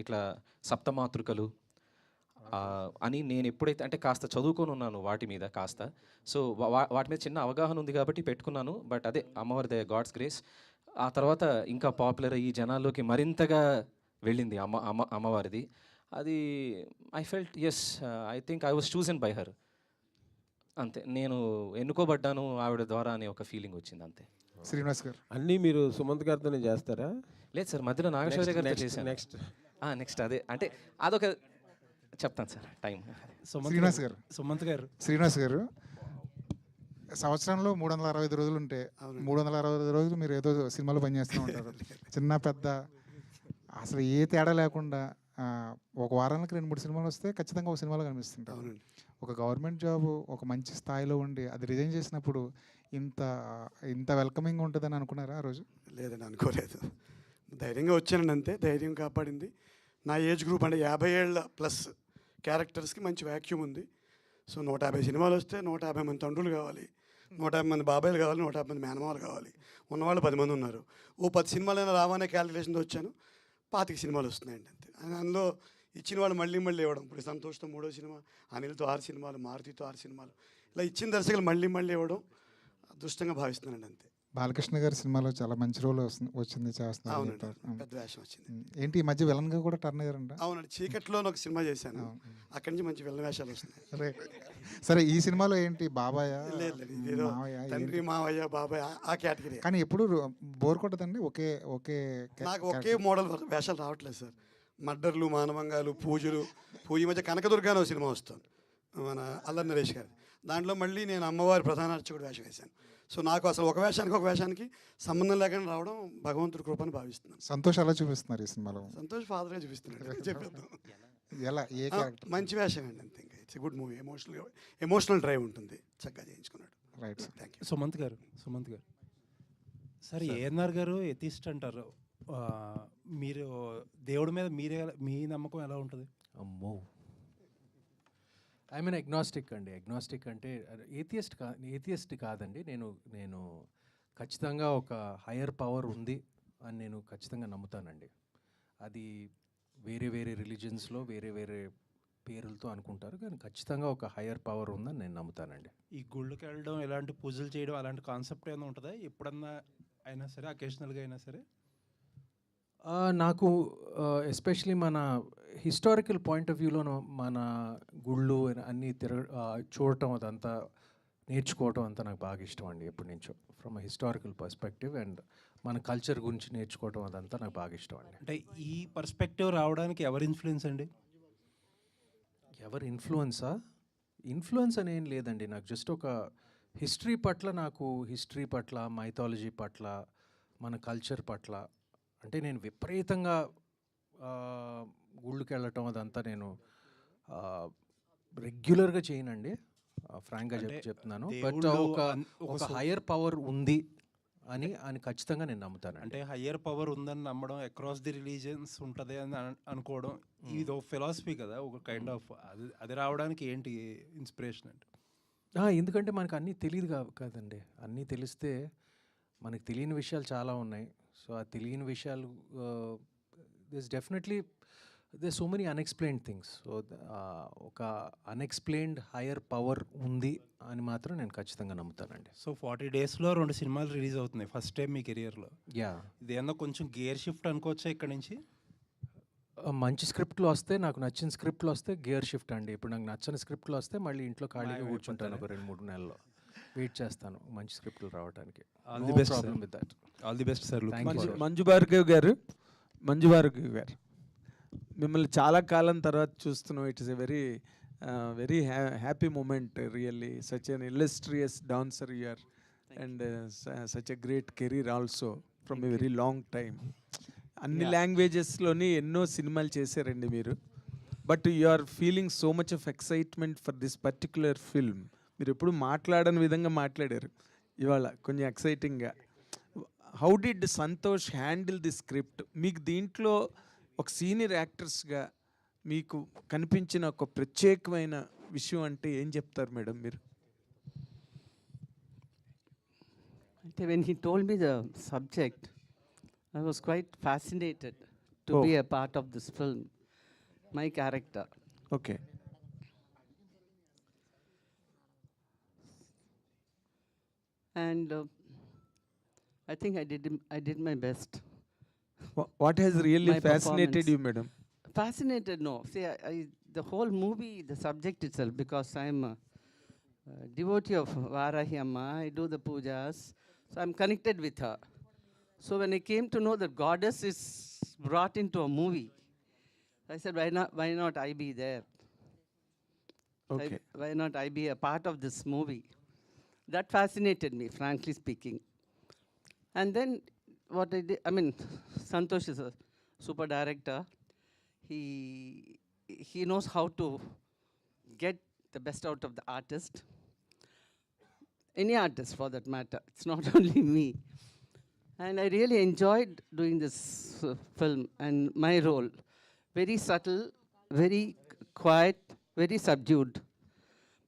ఇట్లా సప్తమాతృకలు అని నేను ఎప్పుడైతే అంటే కాస్త చదువుకొని ఉన్నాను వాటి మీద కాస్త, సో వాటి మీద చిన్న అవగాహన ఉంది కాబట్టి పెట్టుకున్నాను. బట్ అదే అమ్మవారి దయ, గాడ్స్ గ్రేస్. ఆ తర్వాత ఇంకా పాపులర్ అయ్యి జనాల్లోకి మరింతగా వెళ్ళింది అమ్మవారిది. అది I felt as I think I was chosen by her, అంతే. నేను ఎన్నుకోబడ్డాను ఆవిడ ద్వారా అనే ఒక ఫీలింగ్ వచ్చింది అంతే. శ్రీనివాస్ గారు. అన్నీ మీరు సుమంత్ గారితోనే చేస్తారా? లేదు సార్, మధ్యలో నాగేశ్వర గారితో చేశాను. నెక్స్ట్ నెక్స్ట్ అదే అంటే అదొక చెప్తాను సార్ టైం. శ్రీనివాస్ గారు. సుమంత్ గారు. శ్రీనివాస్ గారు, సంవత్సరంలో 365 రోజులు ఉంటే 365 రోజులు మీరు ఏదో సినిమాలో పనిచేస్తూ ఉంటారు. చిన్న పెద్ద అసలు ఏ తేడా లేకుండా ఒక వారానికి 2-3 సినిమాలు వస్తే ఖచ్చితంగా ఒక సినిమాలో కనిపిస్తుంటారు. ఒక గవర్నమెంట్ జాబ్ ఒక మంచి స్థాయిలో ఉండి అది రిజైన్ చేసినప్పుడు ఇంత ఇంత వెల్కమింగ్ ఉంటుందని అనుకున్నారా ఆ రోజు? లేదని అనుకోలేదు. ధైర్యంగా వచ్చానండి అంతే. ధైర్యం కాపాడింది. నా ఏజ్ గ్రూప్ అంటే 50 ఏళ్ళ ప్లస్ క్యారెక్టర్స్కి మంచి వ్యాక్యూమ్ ఉంది. సో 150 సినిమాలు వస్తే 150 మంది తండ్రులు కావాలి, 150 మంది బాబాయిలు కావాలి, 150 మంది మేనమామలు కావాలి. ఉన్నవాళ్ళు 10 మంది ఉన్నారు. ఓ 10 సినిమాలైనా రావనే క్యాలిక్యులేషన్తో వచ్చాను. 25 సినిమాలు వస్తున్నాయండి అంతే. అందులో ఇచ్చిన వాళ్ళు మళ్ళీ మళ్ళీ ఇవ్వడం. ఇప్పుడు సంతోష్తో 3వ సినిమా, అనిల్తో 6 సినిమాలు, మారుతితో 6 సినిమాలు, ఇలా ఇచ్చిన దర్శకులు మళ్ళీ మళ్ళీ ఇవ్వడం అదృష్టంగా భావిస్తున్నానండి అంతే. బాలకృష్ణ గారి సినిమాలో చాలా మంచి రోల్ వచ్చింది చేస్తున్నారు. అవునండి, పెద్ద వేషం వచ్చింది. ఏంటి ఈ మధ్య విలన్గా కూడా టర్న్ అయ్యారంట? అవునండి, చీకట్లో ఒక సినిమా చేశాను. అక్కడి నుంచి మంచి విలన్ వేషాలు వస్తున్నాయి. సరే, ఈ సినిమాలో ఏంటి బాబాయ్ తండ్రి మావయ్య బాబాయ్ ఆ కేటగిరీ. కానీ ఎప్పుడు బోర్ కొట్టదండి? ఒకే ఒకే నాకు ఒకే మోడల్ వేషాలు రావట్లేదు సార్. మర్డర్లు, మానవంగాలు, పూజలు. ఈ మధ్య కనకదుర్గా అనే సినిమా వస్తుంది మన అల్లరి నరేష్ గారి. దాంట్లో మళ్ళీ నేను అమ్మవారి ప్రధాన అర్చకుడు వేషం వేశాను. సో నాకు అసలు ఒక వేషానికి సంబంధం లేకుండా రావడం భగవంతుడి కృపని భావిస్తున్నాను. సంతోష్ ఎలా చూపిస్తున్నారు ఈ సినిమాలో? సంతోష్ ఫాదర్గా చూపిస్తున్నాడు. చెప్పేద్దాం. ఎలా, ఏ క్యారెక్టర్? మంచి వేషం అండి అంతే. ఇంకా it's good movie. Emotional drive ఉంటుంది. చక్కగా చేయించుకున్నాడు. రైట్. Thank you. సుమంత్ గారు. సార్, ఏఎన్ఆర్ గారు ఎథిస్ట్ అంటారు. మీరు దేవుడి మీద మీ నమ్మకం ఎలా ఉంటుంది? అమ్మో, ఐ మీన్ అగ్నాస్టిక్ అండి. అగ్నాస్టిక్ అంటే ఏథియస్ట్ కాదండి. నేను ఖచ్చితంగా ఒక హయ్యర్ పవర్ ఉంది అని నేను ఖచ్చితంగా నమ్ముతానండి. అది వేరే వేరే రిలీజన్స్లో వేరే వేరే పేర్లతో అనుకుంటారు, కానీ ఖచ్చితంగా ఒక హయ్యర్ పవర్ ఉందని నేను నమ్ముతానండి. ఈ గుళ్ళకి వెళ్ళడం, ఇలాంటి పూజలు చేయడం, అలాంటి కాన్సెప్ట్ ఏమైనా ఉంటుందా ఎప్పుడన్నా అయినా సరే, అకేషనల్గా అయినా సరే? నాకు ఎస్పెషలీ మన హిస్టారికల్ పాయింట్ ఆఫ్ వ్యూలో మన గుళ్ళు అన్నీ చూడటం, అదంతా నేర్చుకోవటం అంతా నాకు బాగా ఇష్టం అండి ఎప్పటి నుంచో. From a historical perspective and మన కల్చర్ గురించి నేర్చుకోవటం అదంతా నాకు బాగా ఇష్టం అండి. అంటే ఈ పర్స్పెక్టివ్ రావడానికి ఎవరి ఇన్ఫ్లుయెన్స్ అండి? ఎవరి ఇన్ఫ్లుయెన్స్ అని ఏం లేదండి. నాకు జస్ట్ ఒక హిస్టరీ పట్ల, మైథాలజీ పట్ల, మన కల్చర్ పట్ల, అంటే నేను విపరీతంగా గుళ్ళకి వెళ్ళటం అదంతా నేను రెగ్యులర్గా చేయనండి, ఫ్రాంక్గా చెప్తున్నాను. బట్ ఒక హయ్యర్ పవర్ ఉంది అని ఖచ్చితంగా నేను నమ్ముతాను. అంటే హయ్యర్ పవర్ ఉందని నమ్మడం, అక్రాస్ ది రిలీజియన్స్ ఉంటుంది అని అనుకోవడం, ఇది ఒక ఫిలాసఫీ కదా, ఒక కైండ్ ఆఫ్. అది రావడానికి ఏంటి ఇన్స్పిరేషన్ అంటే? ఎందుకంటే మనకు అన్నీ తెలియదు కదండి. అన్నీ తెలిస్తే మనకు తెలియని విషయాలు చాలా ఉన్నాయి. సో ఆ తెలియని విషయాలు, there's so many unexplained things. So ఒక అన్ఎక్స్ప్లెయిన్డ్ హయ్యర్ పవర్ ఉంది అని మాత్రం నేను ఖచ్చితంగా నమ్ముతానండి. సో 40 డేస్లో 2 సినిమాలు రిలీజ్ అవుతున్నాయి ఫస్ట్ టైం మీ కెరియర్లో. ఇది ఏమన్నా కొంచెం గేర్ షిఫ్ట్ అనుకోవచ్చా ఇక్కడ నుంచి? మంచి స్క్రిప్ట్లు వస్తే, నాకు నచ్చిన స్క్రిప్ట్లు వస్తే గేర్ షిఫ్ట్ అండి. ఇప్పుడు నాకు నచ్చని స్క్రిప్ట్లు వస్తే మళ్ళీ ఇంట్లో ఖాళీగా కూర్చుంటాను ఒక 2-3 నెలల్లో. వెయిట్ చేస్తాను మంచి స్క్రిప్ట్లు రావడానికి. All the best problem with that. All the best sir. Manju Bhargav గారు, మిమ్మల్ని చాలా కాలం తర్వాత చూస్తున్నాం. It is a very happy moment really. Such an illustrious dancer you are and such a great career also from a very long time. అన్ని లాంగ్వేజెస్లోని ఎన్నో సినిమాలు చేశారండి మీరు. But you are feeling so much of excitement for this particular film. మీరు ఎప్పుడు మాట్లాడని విధంగా మాట్లాడారు ఇవాళ, కొంచెం ఎక్సైటింగ్గా. How did Santosh handle the script? మీకు దీంట్లో ఒక సీనియర్ యాక్టర్స్గా మీకు కనిపించిన ఒక ప్రత్యేకమైన విషయం అంటే ఏం చెప్తారు మేడం మీరు? అంటే when he told me the subject, I was quite fascinated to be a part of this film, my character. Okay. And I think I did my best. What has really My fascinated performance. you, madam? fascinated, no. See, the whole movie, the subject itself, because I'm a devotee of Varahi Amma, I do the pujas, so I'm connected with her. So when I came to know that goddess is brought into a movie, I said, why not I be there? Okay. Why not I be a part of this movie? That fascinated me, frankly speaking. And then what I did, I mean, Santosh is a super director. He knows how to get the best out of the artist. Any artist for that matter. It's not only me. And I really enjoyed doing this film and my role. Very subtle, very quiet, very subdued,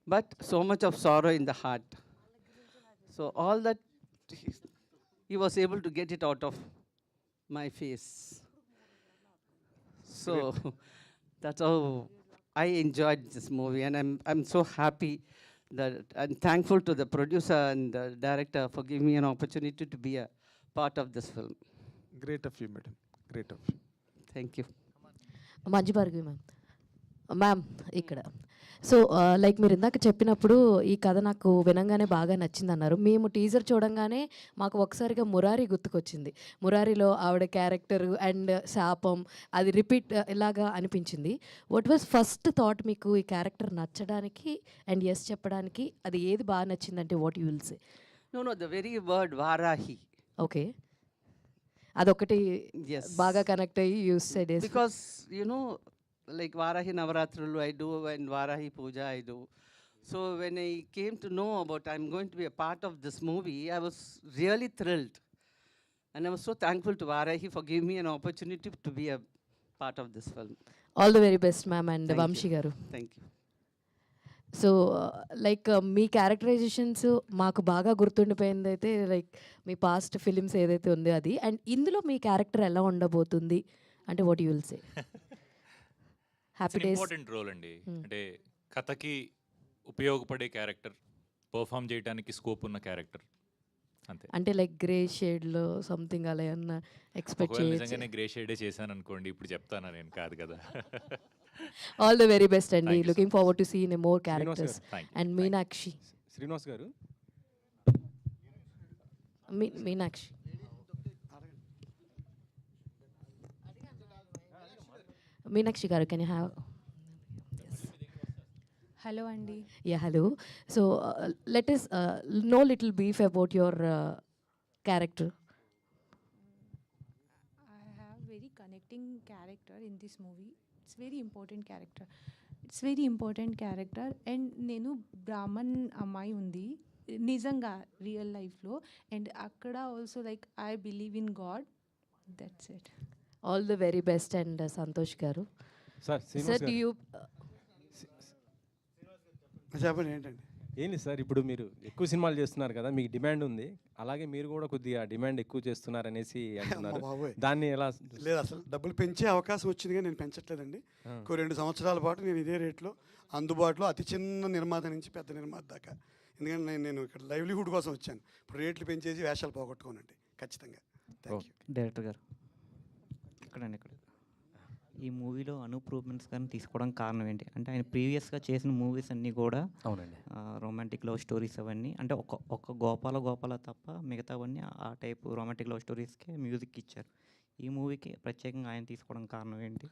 but so much of sorrow in the heart. So all that, he was able to get it out of my face. So that's how I enjoyed this movie, and I'm so happy that I'm thankful to the producer and the director for giving me an opportunity to be a part of this film. Great of you, madam. Great of you. Thank you. Manju Bhargavi ma'am ఇక్కడ so like మీరు ఇందాక చెప్పినప్పుడు ఈ కథ నాకు వినంగానే బాగా నచ్చింది అన్నారు. మేము టీజర్ చూడంగానే మాకు ఒకసారిగా మురారి గుర్తుకొచ్చింది. మురారిలో ఆవిడ క్యారెక్టర్ అండ్ శాపం అది రిపీట్ ఇలాగా అనిపించింది. వాట్ వాజ్ ఫస్ట్ థాట్ మీకు ఈ క్యారెక్టర్ నచ్చడానికి అండ్ ఎస్ చెప్పడానికి? అది ఏది బాగా నచ్చిందంటే what you will say? No, the very word Varahi. Okay, అదొకటి Yes. బాగా కనెక్ట్ అయ్యి use said. Because, you know, like Varahi Navaratralu I do and Varahi Puja I do. So when I came to know about I'm going to be a part of this movie, I was really thrilled. And I was so thankful to Varahi for giving me an opportunity to be a part of this film. All the very best ma'am and Thank you. Vamshi garu. Thank you. So like మీ characterisations మాకు బాగా గుర్తుండిపోయింది అయితే like మీ past films ఏదైతే ఉందో అది, and ఇందులో మీ character ఎలా ఉండబోతుంది అంటే what you will say? Happy Days important role అండి. అంటే కథకి ఉపయోగపడే క్యారెక్టర్, పర్ఫామ్ చేయడానికి స్కోప్ ఉన్న క్యారెక్టర్ అంతే. అంటే లైక్ గ్రే షేడ్లో సంథింగ్ అలా ఏమన్నా ఎక్స్పెక్ట్ ఒకవేళ చేయొచ్చు? నిజంగానే గ్రే షేడే చేశాను అనుకోండి, ఇప్పుడు చెప్తానా నేను, కాదు కదా. ఆల్ ద వెరీ బెస్ట్ అండి. Thank you so looking forward to see in more Srinivas characters. Garu. Thank you. And Meenakshi Srinivas garu, Meenakshi Meenakshi garu can you have? Hello అండి. Yeah hello. So let us know little brief about your character. I have very connecting character in this movie. It's very important character. It's very important character. And నేను బ్రాహ్మణ్ అమ్మాయి ఉంది నిజంగా real లైఫ్లో, and అక్కడ also like I believe in God. That's it. All the very best and Santosh గారు. Sir sir Srinivas do గారు, you చెప్పండి ఏంటండి? ఏంటి సార్ ఇప్పుడు మీరు ఎక్కువ సినిమాలు చేస్తున్నారు కదా, మీకు డిమాండ్ ఉంది, అలాగే మీరు కూడా కొద్దిగా డిమాండ్ ఎక్కువ చేస్తున్నారు అనేసి అంటున్నారు. బాబోయ్. దాన్ని ఎలా? లేదు, అసలు డబ్బులు పెంచే అవకాశం వచ్చింది కానీ నేను పెంచట్లేదండి. ఇంకో 2 సంవత్సరాల పాటు నేను ఇదే రేట్లో అందుబాటులో అతి చిన్న నిర్మాత నుంచి పెద్ద నిర్మాత దాకా, ఎందుకంటే నేను ఇక్కడ లైవ్లీహుడ్ కోసం వచ్చాను. ఇప్పుడు రేట్లు పెంచేసి వేషాలు పోగొట్టుకోనండి ఖచ్చితంగా. Thank you. డైరెక్టర్ గారు ఇక్కడ ఈ మూవీలో అనూప్ రూబెన్స్ గారిని తీసుకోవడానికి కారణం ఏంటి అంటే ఆయన ప్రీవియస్గా చేసిన మూవీస్ అన్నీ కూడా అవునండి. రొమాంటిక్ లవ్ స్టోరీస్ అవన్నీ అంటే ఒక గోపాల తప్ప మిగతావన్నీ ఆ టైప్ రొమాంటిక్ లవ్ స్టోరీస్కే మ్యూజిక్ ఇచ్చారు. ఈ మూవీకి ప్రత్యేకంగా ఆయన తీసుకోవడానికి కారణం ఏంటి?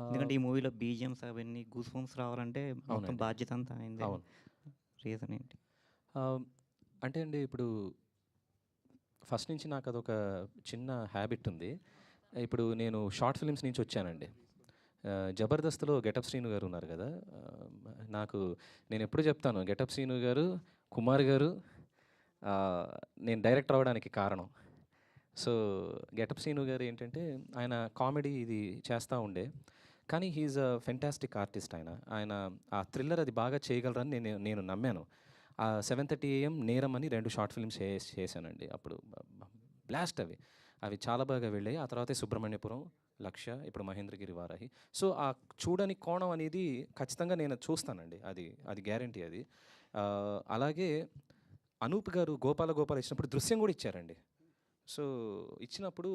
ఎందుకంటే ఈ మూవీలో బీజిఎమ్స్ అవన్నీ గూస్ బంప్స్ రావాలంటే మొత్తం బాధ్యత అంతా అయింది. రీజన్ ఏంటి? అంటే అండి ఇప్పుడు ఫస్ట్ నుంచి నాకు అదొక చిన్న హ్యాబిట్ ఉంది. ఇప్పుడు నేను షార్ట్ ఫిల్మ్స్ నుంచి వచ్చానండి. జబర్దస్త్లో గెటప్ శ్రీను గారు ఉన్నారు కదా, నాకు నేను ఎప్పుడు చెప్తాను గెటప్ శ్రీను గారు, కుమార్ గారు నేను డైరెక్టర్ అవ్వడానికి కారణం. సో గెటప్ శ్రీను గారు ఏంటంటే ఆయన కామెడీ ఇది చేస్తూ ఉండే, కానీ హీఈస్ అ ఫెంటాస్టిక్ ఆర్టిస్ట్. ఆయన ఆ థ్రిల్లర్ అది బాగా చేయగలరని నేను నమ్మాను. 7:30 AM నేరం అని 2 షార్ట్ ఫిల్మ్స్ చేశానండి. అప్పుడు బ్లాస్ట్ అవి చాలా బాగా వెళ్ళాయి. ఆ తర్వాత సుబ్రహ్మణ్యపురం, లక్ష్య, ఇప్పుడు మహేంద్రగిరి వారాహి. సో ఆ చూడని కోణం అనేది ఖచ్చితంగా నేను చూస్తానండి, అది గ్యారంటీ అది. అలాగే అనూప్ గారు గోపాల ఇచ్చినప్పుడు దృశ్యం కూడా ఇచ్చారండి. సో ఇచ్చినప్పుడు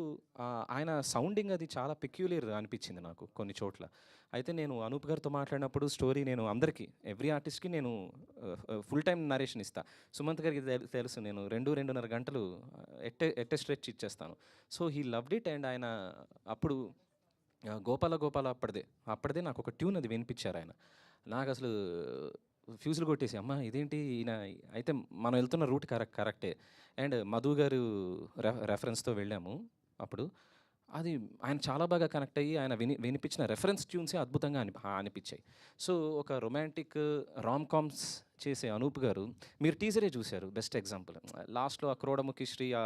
ఆయన సౌండింగ్ అది చాలా పెక్యులియర్ అనిపించింది నాకు కొన్ని చోట్ల. అయితే నేను అనూప్ గారితో మాట్లాడినప్పుడు స్టోరీ నేను అందరికీ ఎవ్రీ ఆర్టిస్ట్కి నేను ఫుల్ టైం నరేషన్ ఇస్తా. సుమంత్ గారికి తెలుసు నేను 2-2.5 గంటలు ఎట్టే స్ట్రెచ్ ఇచ్చేస్తాను. So he loved it. And ఆయన అప్పుడు గోపాల అప్పటిదే నాకు ఒక ట్యూన్ అది వినిపించారు ఆయన. నాకు అసలు ఫ్యూజులు కొట్టేసి, అమ్మ ఇదేంటి ఈయన, అయితే మనం వెళ్తున్న రూట్ కరెక్టే. అండ్ మధు గారు రెఫరెన్స్తో వెళ్ళాము అప్పుడు. అది ఆయన చాలా బాగా కనెక్ట్ అయ్యి ఆయన వినిపించిన రెఫరెన్స్ ట్యూన్సే అద్భుతంగా అనిపించాయి. సో ఒక రొమాంటిక్ రామ్ కామ్స్ చేసే అనూప్ గారు, మీరు టీజరే చూశారు, బెస్ట్ ఎగ్జాంపుల్. లాస్ట్లో ఆ క్రోడముఖి శ్రీ ఆ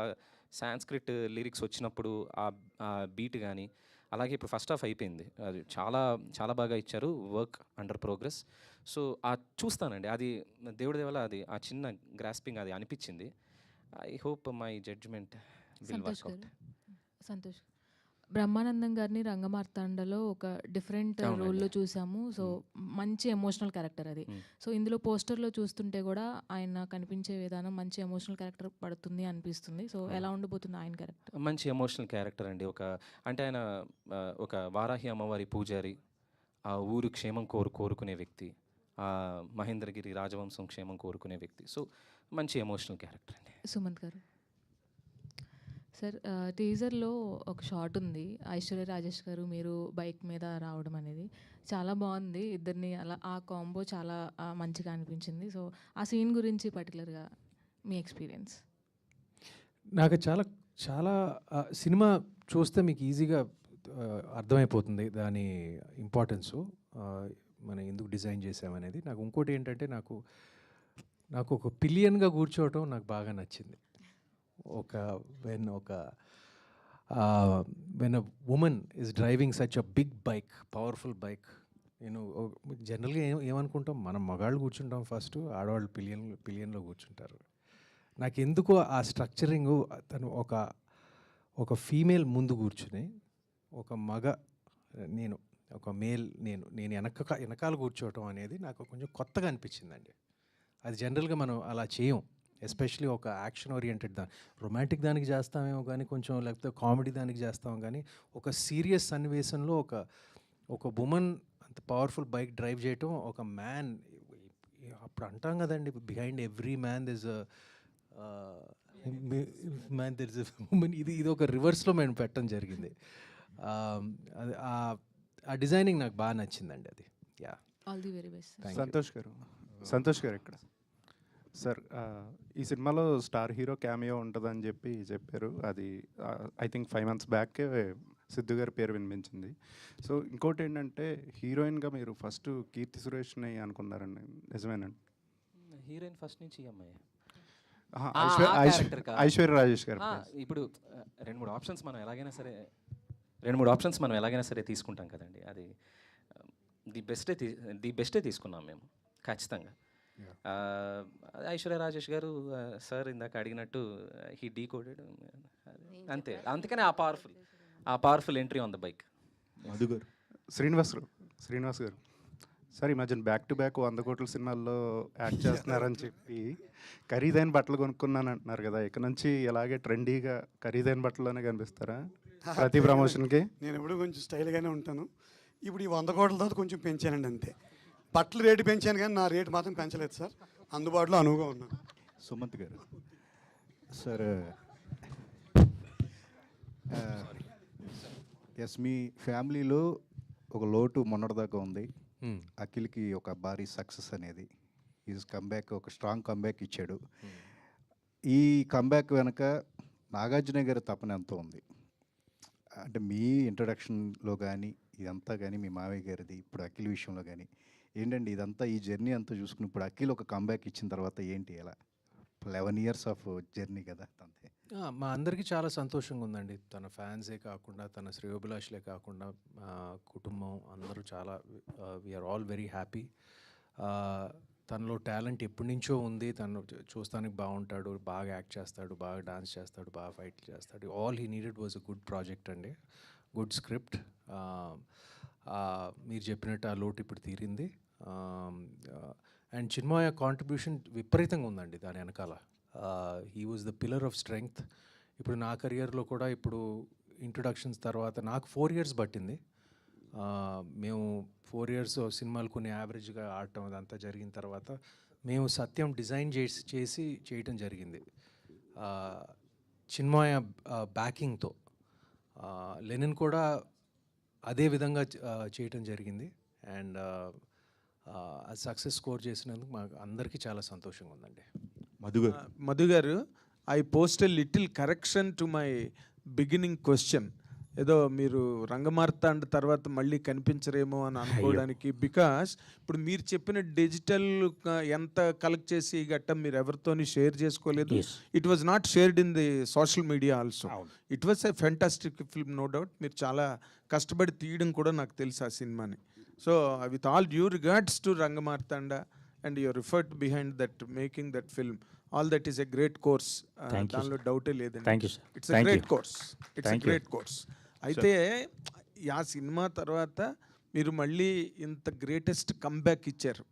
సాంస్క్రిట్ లిరిక్స్ వచ్చినప్పుడు ఆ బీట్ కానీ, అలాగే ఇప్పుడు ఫస్ట్ హాఫ్ అయిపోయింది, అది చాలా చాలా బాగా ఇచ్చారు. Work under progress. సో చూస్తానండి, అది దేవుడి దేవల అది ఆ చిన్న గ్రాస్పింగ్ అది అనిపించింది. I hope my judgement will work out. Santosh, Brahmanandam గారిని రంగమార్తాండలో ఒక డిఫరెంట్ రోల్లో చూసాము. సో మంచి ఎమోషనల్ క్యారెక్టర్ అది. సో ఇందులో పోస్టర్లో చూస్తుంటే కూడా ఆయన కనిపించే విధానం మంచి ఎమోషనల్ క్యారెక్టర్ పడుతుంది అనిపిస్తుంది. సో ఎలా ఉండబోతుంది ఆయన క్యారెక్టర్? మంచి ఎమోషనల్ క్యారెక్టర్ అండి. అంటే ఆయన ఒక వారాహి అమ్మవారి పూజారి, ఆ ఊరు క్షేమం కోరుకునే వ్యక్తి, ఆ మహేంద్రగిరి రాజవంశం క్షేమం కోరుకునే వ్యక్తి. సో మంచి ఎమోషనల్ క్యారెక్టర్ అండి. సుమంత్ గారు సార్, టీజర్లో ఒక షాట్ ఉంది, ఐశ్వర్య రాజేష్ గారు మీరు బైక్ మీద రావడం అనేది చాలా బాగుంది. ఇద్దరిని అలా ఆ కాంబో చాలా మంచిగా అనిపించింది. సో ఆ సీన్ గురించి పర్టికులర్గా మీ ఎక్స్పీరియన్స్? నాకు చాలా చాలా సినిమా చూస్తే మీకు ఈజీగా అర్థమైపోతుంది దాని ఇంపార్టెన్సు, మనం ఎందుకు డిజైన్ చేసామనేది. నాకు ఇంకోటి ఏంటంటే నాకు ఒక పిలియన్గా కూర్చోవటం నాకు బాగా నచ్చింది. When a woman is driving such a big bike, powerful bike, నేను జనరల్గా ఏమనుకుంటాం, మనం మగాళ్ళు కూర్చుంటాం ఫస్ట్, ఆడవాళ్ళు పిలియన్లో కూర్చుంటారు. నాకు ఎందుకో ఆ స్ట్రక్చరింగ్, తను ఒక ఫీమేల్ ముందు కూర్చుని, ఒక మగ ఒక మేల్ నేను వెనకాల కూర్చోవటం అనేది నాకు కొంచెం కొత్తగా అనిపించిందండి. అది జనరల్గా మనం అలా చేయం, ఎస్పెషలీ ఒక యాక్షన్ ఓరియంటెడ్ రొమాంటిక్ దానికి చేస్తామేమో కానీ, కొంచెం లేకపోతే కామెడీ దానికి చేస్తాం కానీ, ఒక సీరియస్ సన్నివేశంలో ఒక ఉమెన్ అంత పవర్ఫుల్ బైక్ డ్రైవ్ చేయటం, ఒక మ్యాన్, అప్పుడు అంటాం కదండి, behind every man there is women. ఇది ఒక రివర్స్లో మేము పెట్టడం జరిగింది. ఆ డిజైనింగ్ నాకు బాగా నచ్చిందండి. అది all the very best. Santosh గారు ఇక్కడ సార్, ఈ సినిమాలో స్టార్ హీరో క్యామియో ఉంటుందని చెప్పారు. అది ఐ థింక్ 5 months బ్యాకే సిద్ధు గారి పేరు వినిపించింది. సో ఇంకోటి ఏంటంటే, హీరోయిన్గా మీరు ఫస్ట్ కీర్తి సురేష్ని అనుకున్నారండి, నిజమేనండి? హీరోయిన్ ఫస్ట్ నుంచి అమ్మాయి ఐశ్వర్య రాజేష్ గారు. ఇప్పుడు 2-3 ఆప్షన్స్ మనం ఎలాగైనా సరే తీసుకుంటాం కదండి. అది ది బెస్టే తీసుకున్నాం మేము ఖచ్చితంగా. ఐశ్వర్య రాజేష్ గారు సార్ ఇందాక అడిగినట్టు హీ డీకోడెడ్ అంతే. అందుకనే ఆ powerful entry on the bike. Madhu గారు, శ్రీనివాస్ గారు సార్, ఈ మధ్యన బ్యాక్ టు బ్యాక్ 100 కోట్ల సినిమాల్లో యాక్ట్ చేస్తున్నారని చెప్పి ఖరీదైన బట్టలు కొనుక్కున్నాను అంటున్నారు కదా, ఇక నుంచి ఇలాగే ట్రెండీగా ఖరీదైన బట్టల్లోనే కనిపిస్తారా ప్రతి ప్రమోషన్కి? నేను ఎప్పుడు కొంచెం స్టైల్గానే ఉంటాను. ఇప్పుడు ఈ 100 కోట్ల తర్వాత కొంచెం పెంచానండి అంతే. బట్టలు రేటు పెంచాను కానీ నా రేటు మాత్రం పెంచలేదు సార్, అందుబాటులో అనువుగా ఉన్నాను. సుమంత్ గారు సార్, ఎస్, మీ ఫ్యామిలీలో ఒక లోటు మొన్నటిదాకా ఉంది. అఖిల్కి ఒక భారీ సక్సెస్ అనేది, ఈజ్ కంబ్యాక్, ఒక స్ట్రాంగ్ కంబ్యాక్ ఇచ్చాడు. ఈ కంబ్యాక్ వెనక నాగార్జున గారి తపన ఎంతో ఉంది. అంటే మీ ఇంట్రడక్షన్లో కానీ ఇదంతా కానీ, మీ మావయ్య గారిది, ఇప్పుడు అఖిల్ విషయంలో కానీ ఏంటండి ఇదంతా, ఈ జర్నీ అంతా చూసుకుని ఇప్పుడు అఖిల్ ఒక కంబ్యాక్ ఇచ్చిన తర్వాత ఏంటి, ఎలా 11 years ఆఫ్ జర్నీ కదా అంతే. మా అందరికీ చాలా సంతోషంగా ఉందండి. తన ఫ్యాన్సే కాకుండా, తన శ్రేయోభిలాషులే కాకుండా, కుటుంబం అందరూ చాలా, వీఆర్ ఆల్ వెరీ హ్యాపీ. తనలో టాలెంట్ ఎప్పటి నుంచో ఉంది. తను చూస్తానికి బాగుంటాడు, బాగా యాక్ట్ చేస్తాడు, బాగా డాన్స్ చేస్తాడు, బాగా ఫైట్ చేస్తాడు. All he needed was a good project అండి, గుడ్ స్క్రిప్ట్. మీరు చెప్పినట్టు ఆ లోటు ఇప్పుడు తీరింది. అండ్ చిన్మయ కాంట్రిబ్యూషన్ విపరీతంగా ఉందండి దాని వెనకాల. He was the pillar of strength. ఇప్పుడు నా కెరియర్లో కూడా ఇప్పుడు ఇంట్రొడక్షన్స్ తర్వాత నాకు 4 years పట్టింది. మేము 4 years సినిమాలు కొన్ని యావరేజ్గా ఆడటం అదంతా జరిగిన తర్వాత మేము సత్యం డిజైన్ చేసి చేయటం జరిగింది. చిన్మయ బ్యాకింగ్తో లెనిన్ కూడా అదే విధంగా చేయటం జరిగింది. అండ్ సక్సెస్ స్కోర్ చేసినందుకు మాకు అందరికీ చాలా సంతోషంగా ఉందండి. మధు గారు, I post a little correction to my beginning question. ఏదో మీరు రంగమార్తాండ తర్వాత మళ్ళీ కనిపించరేమో అని అనుకోవడానికి, బికాస్ ఇప్పుడు మీరు చెప్పిన డిజిటల్ ఎంత కలెక్ట్ చేసి గట్ట మీరు ఎవరితోని షేర్ చేసుకోలేదు. It was not shared in the social media also. It was a fantastic film, no doubt. మీరు చాలా కష్టపడి తీయడం కూడా నాకు తెలుసు ఆ సినిమాని. So with all due regards to Rangamarthanda and your effort behind that making that film, all that is a great course. దానిలో డౌటే లేదండి. It's a great course. It's a great course. అయితే ఆ సినిమా తర్వాత మీరు మళ్ళీ ఇంత గ్రేటెస్ట్ కంబ్యాక్ ఇచ్చారు.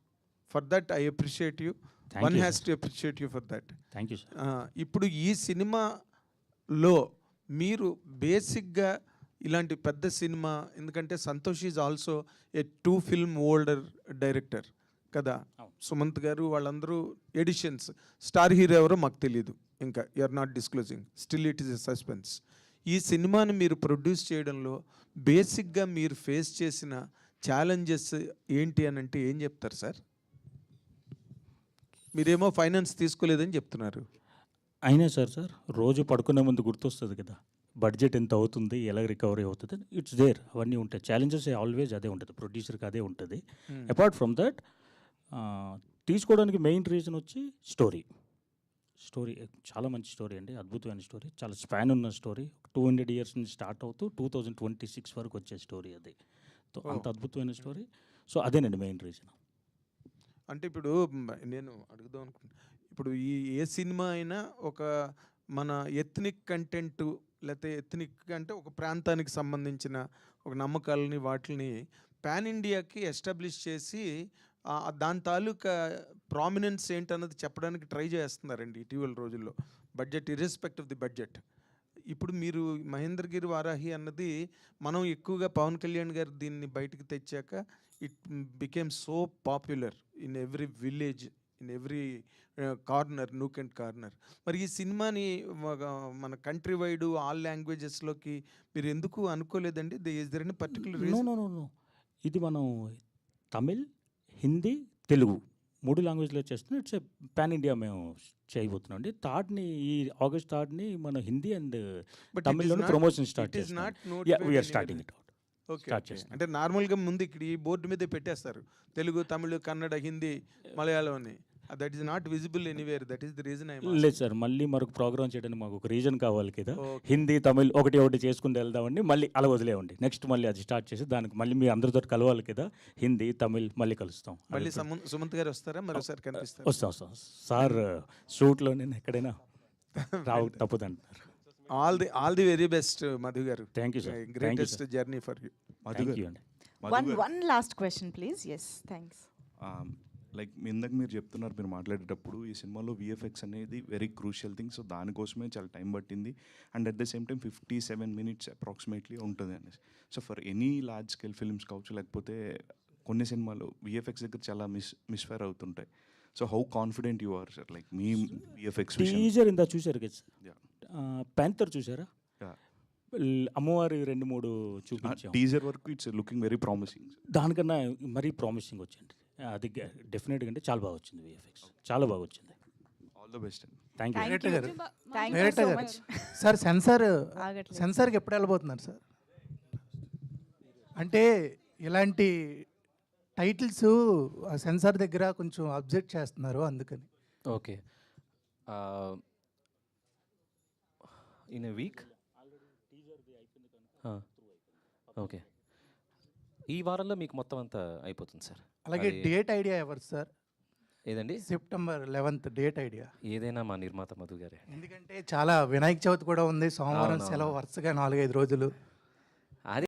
For that I appreciate you. One has to appreciate you for that. Thank you. ఇప్పుడు ఈ సినిమాలో మీరు బేసిక్గా ఇలాంటి పెద్ద సినిమా, ఎందుకంటే Santosh is also a 2 film older director కదా. సుమంత్ గారు వాళ్ళందరూ ఎడిషన్స్. స్టార్ హీరో ఎవరో మాకు తెలియదు ఇంకా. You are not disclosing, still it is a suspense. ఈ సినిమాని మీరు ప్రొడ్యూస్ చేయడంలో బేసిక్గా మీరు ఫేస్ చేసిన ఛాలెంజెస్ ఏంటి అని అంటే ఏం చెప్తారు సార్? మీరేమో ఫైనాన్స్ తీసుకోలేదని చెప్తున్నారు. అయినా సార్ రోజు పడుకునే ముందు గుర్తొస్తుంది కదా, బడ్జెట్ ఎంత అవుతుంది, ఎలా రికవరీ అవుతుంది. ఇట్స్ దేర్, అవన్నీ ఉంటాయి. ఛాలెంజెస్ ఆల్వేస్ అదే ఉంటుంది, ప్రొడ్యూసర్కి అదే ఉంటుంది. అపార్ట్ ఫ్రమ్ దట్ తీసుకోవడానికి మెయిన్ రీజన్ వచ్చి స్టోరీ చాలా మంచి స్టోరీ అండి, అద్భుతమైన స్టోరీ, చాలా స్పాన్ ఉన్న స్టోరీ. 200 years నుంచి స్టార్ట్ అవుతూ 2026 వరకు వచ్చే స్టోరీ అది. అంత అద్భుతమైన స్టోరీ. సో అదేనండి మెయిన్ రీజన్. అంటే ఇప్పుడు నేను అడుగుదాం అనుకుంటున్నాను, ఇప్పుడు ఈ ఏ సినిమా అయినా ఒక మన ఎథ్నిక్ కంటెంట్, లేకపోతే ఎథ్నిక్ అంటే ఒక ప్రాంతానికి సంబంధించిన ఒక నమ్మకాలని వాటిని పాన్ ఇండియాకి ఎస్టాబ్లిష్ చేసి దాని తాలూకా ప్రామినెన్స్ ఏంటన్నది చెప్పడానికి ట్రై చేస్తున్నారండి ఇటీవల రోజుల్లో, బడ్జెట్ ఇర్రెస్పెక్ట్ ఆఫ్ ది బడ్జెట్. ఇప్పుడు మీరు మహేంద్రగిరి వారాహి అన్నది మనం ఎక్కువగా పవన్ కళ్యాణ్ గారు దీన్ని బయటకు తెచ్చాక it became so popular in every village, in every corner, nook and corner. మరి ఈ సినిమాని మన కంట్రీ వైడ్ ఆల్ లాంగ్వేజెస్లోకి మీరు ఎందుకు అనుకోలేదండి? Is there any particular reason? No, ఇది మనం తమిళ్, హిందీ, తెలుగు 3 లాంగ్వేజ్లో చేస్తున్నాం. ఇట్స్ పాన్ ఇండియా మేము చేయబోతున్నాం అండి. ఈ August 3 మన హిందీ అండ్ తమిళ్లో ప్రమోషన్ స్టార్ట్ చేస్తున్నాం. We are starting it out. అంటే నార్మల్గా ముందు ఇక్కడ ఈ బోర్డు మీదే పెట్టేస్తారు తెలుగు, తమిళ్, కన్నడ, హిందీ, మలయాళం అని. That is not visible anywhere. That is the reason. లేదు సార్, మళ్ళీ మరొక ప్రోగ్రామ్ చేయడానికి మాకు ఒక రీజన్ కావాలి కదా. హిందీ, తమిళ్ ఒకటి చేసుకుని వెళ్దామండి, మళ్ళీ అలా వదిలేవండి. నెక్స్ట్ మళ్ళీ అది స్టార్ట్ చేసి దానికి మళ్ళీ మీ అందరితో కలవాలి కదా. హిందీ, తమిళ్ మళ్ళీ కలుస్తాం. మళ్ళీ సుమంత్ గారు వస్తారా? మరోసారి కనిపిస్తారు? వస్తాం సార్. షూట్లో నేను ఎక్కడైనా రావు తప్పదంటున్నారు. All the very best Madhu గారు. Thank you sir. Greatest journey for you. Thank you అండి. One last question please. Yes, thanks. Like ఇందాక మీరు చెప్తున్నారు, మీరు మాట్లాడేటప్పుడు ఈ సినిమాలో విఎఫ్ఎక్స్ అనేది వెరీ క్రూషియల్ థింగ్. సో దానికోసమే చాలా టైం పట్టింది. And at the same time 57 minutes approximately ఉంటుంది అనేసి. So for any large scale films కావచ్చు, లేకపోతే కొన్ని సినిమాలు విఎఫ్ఎక్స్ దగ్గర చాలా మిస్ఫైర్ అవుతుంటాయి. So how confident you are sir, like మీ విఎఫ్ఎక్స్? టీజర్ ఇందా చూశారు కదా సార్, ప్యాంథర్ చూసారా? అమ్మవారి 2-3 చూపించాం. టీజర్ వరకు ఇట్స్ లుకింగ్ వెరీ ప్రామిసింగ్. దానికన్నా మరీ ప్రామిసింగ్ వచ్చింది. అది డెఫినెట్గా అంటే చాలా బాగా వచ్చింది. విఎఫ్ఎక్స్ చాలా బాగా వచ్చింది. ఆల్ ద బెస్ట్ అండి. Thank you. Thank you so much. Sir సెన్సార్కి ఎప్పుడు వెళ్ళబోతున్నారు సార్? అంటే ఇలాంటి టైటిల్స్ సెన్సార్ దగ్గర కొంచెం అబ్జెక్ట్ చేస్తున్నారు, అందుకని. Okay, in a week. Okay, ఈ వారంలో మీకు మొత్తం అంతా అయిపోతుంది సార్. అలాగే డేట్ ఐడియా ఎవరు సార్? ఏదండి? September 11th date idea. ఏదైనా మా నిర్మాత మధు గారే. ఎందుకంటే చాలా వినాయక చవితి కూడా ఉంది, సోమవారం సెలవు వరుసగా 4-5 రోజులు.